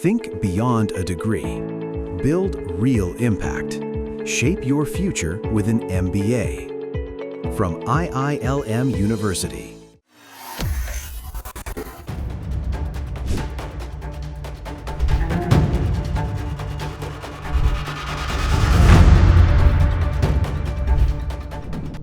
Think beyond a degree. Build real impact. Shape your future with an MBA. From IILM University.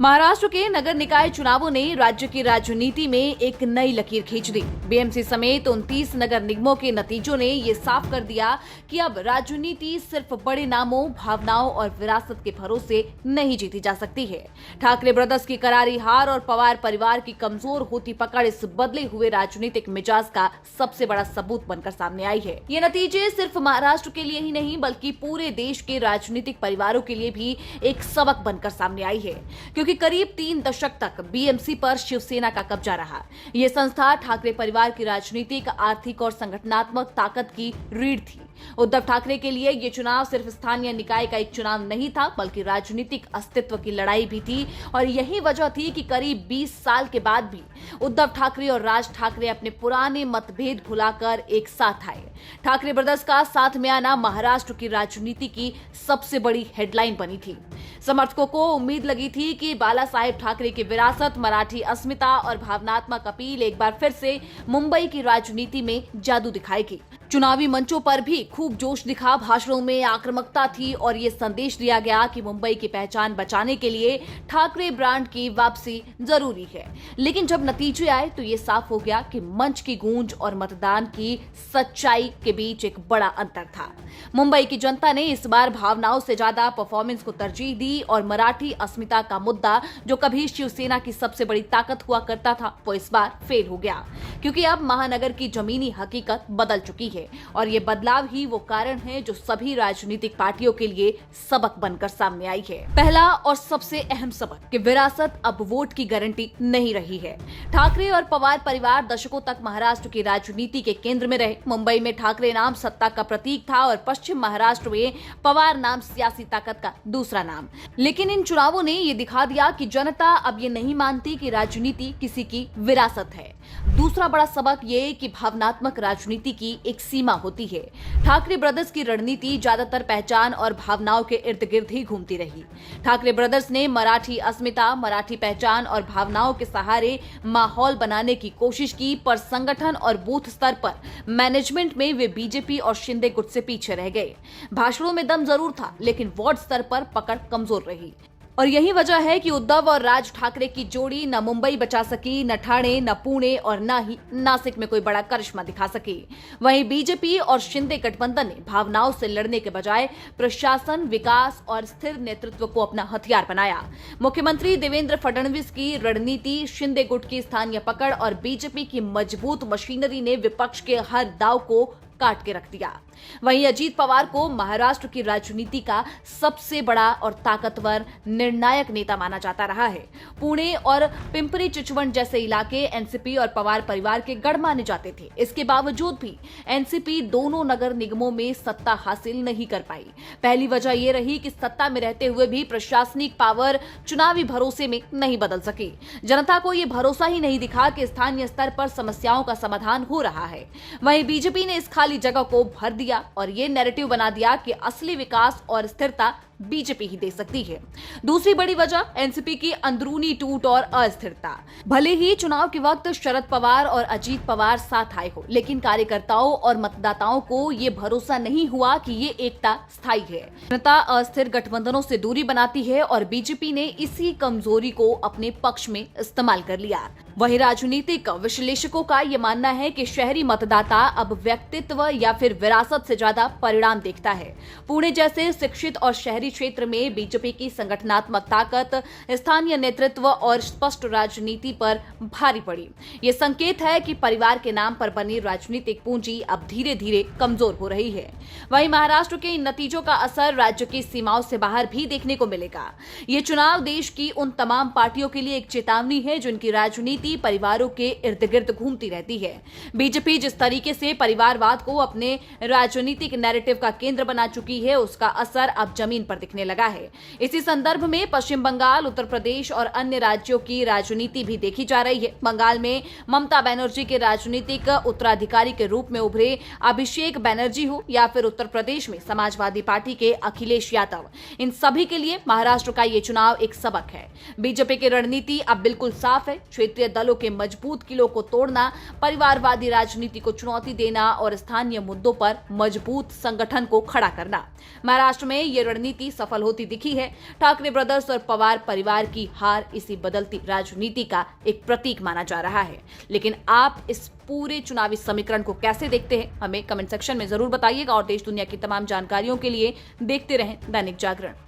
Maharashtra के नगर निकाय चुनावों ने राज्य की राजनीति में एक नई लकीर खींच दी। बीएमसी समेत 29 नगर निगमों के नतीजों ने ये साफ कर दिया कि अब राजनीति सिर्फ बड़े नामों, भावनाओं और विरासत के भरोसे नहीं जीती जा सकती है। ठाकरे ब्रदर्स की करारी हार और पवार परिवार की कमजोर होती पकड़ इस बदले हुए राजनीतिक मिजाज का सबसे बड़ा सबूत बनकर सामने आई है। ये नतीजे सिर्फ महाराष्ट्र के लिए ही नहीं बल्कि पूरे देश के राजनीतिक परिवारों के लिए भी एक सबक बनकर सामने आई है, क्योंकि करीब 3 दशक तक बीएमसी पर शिवसेना का कब्जा रहा। ये संस्था ठाकरे परिवार की राजनीतिक, आर्थिक और संगठनात्मक ताकत की रीढ़ थी। उद्धव ठाकरे के लिए ये चुनाव सिर्फ स्थानीय निकाय का एक चुनाव नहीं था बल्कि राजनीतिक अस्तित्व की लड़ाई भी थी, और यही वजह थी कि करीब 20 साल के बाद भी उद्धव ठाकरे और राज ठाकरे अपने पुराने मतभेद भुलाकर एक साथ आए। ठाकरे ब्रदर्स का साथ में आना महाराष्ट्र की राजनीति की सबसे बड़ी हेडलाइन बनी थी। समर्थकों को उम्मीद लगी थी कि बाला साहेब ठाकरे की विरासत, मराठी अस्मिता और भावनात्मक अपील एक बार फिर से मुंबई की राजनीति में जादू दिखाएगी। चुनावी मंचों पर भी खूब जोश दिखा, भाषणों में आक्रामकता थी और ये संदेश दिया गया कि मुंबई की पहचान बचाने के लिए ठाकरे ब्रांड की वापसी जरूरी है। लेकिन जब नतीजे आए तो ये साफ हो गया कि मंच की गूंज और मतदान की सच्चाई के बीच एक बड़ा अंतर था। मुंबई की जनता ने इस बार भावनाओं से ज्यादा परफॉर्मेंस को तरजीह दी और मराठी अस्मिता का मुद्दा, जो कभी शिवसेना की सबसे बड़ी ताकत हुआ करता था, वो इस बार फेल हो गया, क्योंकि अब महानगर की जमीनी हकीकत बदल चुकी है और ये बदलाव ही वो कारण है जो सभी राजनीतिक पार्टियों के लिए सबक बनकर सामने आई है। पहला और सबसे अहम सबक कि विरासत अब वोट की गारंटी नहीं रही है। ठाकरे और पवार परिवार दशकों तक महाराष्ट्र की राजनीति के केंद्र में रहे। मुंबई में ठाकरे नाम सत्ता का प्रतीक था और पश्चिम महाराष्ट्र में पवार नाम सियासी ताकत का दूसरा नाम। लेकिन इन चुनावों ने ये दिखा दिया कि जनता अब ये नहीं मानती कि राजनीति किसी की विरासत है। दूसरा बड़ा सबक ये कि भावनात्मक राजनीति की एक सीमा होती है। ठाकरे ब्रदर्स की रणनीति ज्यादातर पहचान और भावनाओं के इर्द गिर्द ही घूमती रही। ठाकरे ब्रदर्स ने मराठी अस्मिता, मराठी पहचान और भावनाओं के सहारे माहौल बनाने की कोशिश की, पर संगठन और बूथ स्तर पर मैनेजमेंट में वे बीजेपी और शिंदे गुट से पीछे रह गए। भाषणों में दम जरूर था लेकिन वार्ड स्तर पर पकड़ कमजोर रही, और यही वजह है कि उद्धव और राज ठाकरे की जोड़ी न मुंबई बचा सकी, न ठाणे, न पुणे और न ही नासिक में कोई बड़ा करिश्मा दिखा सकी। वहीं बीजेपी और शिंदे गठबंधन ने भावनाओं से लड़ने के बजाय प्रशासन, विकास और स्थिर नेतृत्व को अपना हथियार बनाया। मुख्यमंत्री देवेंद्र फडणवीस की रणनीति, शिंदे गुट की स्थानीय पकड़ और बीजेपी की मजबूत मशीनरी ने विपक्ष के हर दाव को काट के रख दिया। वहीं अजीत पवार को महाराष्ट्र की राजनीति का सबसे बड़ा और ताकतवर निर्णायक नेता माना जाता रहा है। पुणे और पिंपरी चिंचवड जैसे इलाके एनसीपी और पवार परिवार के गढ़ माने जाते थे। इसके बावजूद भी एनसीपी दोनों नगर निगमों में सत्ता हासिल नहीं कर पाई। पहली वजह यह रही कि सत्ता में रहते हुए भी प्रशासनिक पावर चुनावी भरोसे में नहीं बदल सकी। जनता को यह भरोसा ही नहीं दिखा कि स्थानीय स्तर पर समस्याओं का समाधान हो रहा है। वहीं बीजेपी ने इस खाली जगह को भर दिया और ये नैरेटिव बना दिया कि असली विकास और स्थिरता बीजेपी ही दे सकती है। दूसरी बड़ी वजह एनसीपी की अंदरूनी टूट और अस्थिरता। भले ही चुनाव के वक्त शरद पवार और अजीत पवार साथ आए हो, लेकिन कार्यकर्ताओं और मतदाताओं को ये भरोसा नहीं हुआ कि ये एकता स्थायी है। जनता अस्थिर गठबंधनों से दूरी बनाती है और बीजेपी ने इसी कमजोरी को अपने पक्ष में इस्तेमाल कर लिया। वहीं राजनीतिक विश्लेषकों का यह मानना है कि शहरी मतदाता अब व्यक्तित्व या फिर विरासत से ज्यादा परिणाम देखता है। पुणे जैसे शिक्षित और शहरी क्षेत्र में बीजेपी की संगठनात्मक ताकत, स्थानीय नेतृत्व और स्पष्ट राजनीति पर भारी पड़ी। ये संकेत है कि परिवार के नाम पर बनी राजनीतिक पूंजी अब धीरे धीरे कमजोर हो रही है। वहीं महाराष्ट्र के इन नतीजों का असर राज्य की सीमाओं से बाहर भी देखने को मिलेगा। ये चुनाव देश की उन तमाम पार्टियों के लिए एक चेतावनी है जिनकी राजनीति परिवारों के इर्द गिर्द घूमती रहती है। बीजेपी जिस तरीके से परिवारवाद को अपने राजनीतिक नैरेटिव का केंद्र बना चुकी है, उसका असर अब जमीन पर पर दिखने लगा है। इसी संदर्भ में पश्चिम बंगाल, उत्तर प्रदेश और अन्य राज्यों की राजनीति भी देखी जा रही है। बंगाल में ममता बनर्जी के राजनीतिक उत्तराधिकारी के रूप में उभरे अभिषेक बनर्जी हो या फिर उत्तर प्रदेश में समाजवादी पार्टी के अखिलेश यादव, इन सभी के लिए महाराष्ट्र का ये चुनाव एक सबक है। बीजेपी की रणनीति अब बिल्कुल साफ है। क्षेत्रीय दलों के मजबूत किलों को तोड़ना, परिवारवादी राजनीति को चुनौती देना और स्थानीय मुद्दों पर मजबूत संगठन को खड़ा करना। महाराष्ट्र में यह रणनीति सफल होती दिखी है। ठाकरे ब्रदर्स और पवार परिवार की हार इसी बदलती राजनीति का एक प्रतीक माना जा रहा है। लेकिन आप इस पूरे चुनावी समीकरण को कैसे देखते हैं, हमें कमेंट सेक्शन में जरूर बताइएगा और देश दुनिया की तमाम जानकारियों के लिए देखते रहें दैनिक जागरण।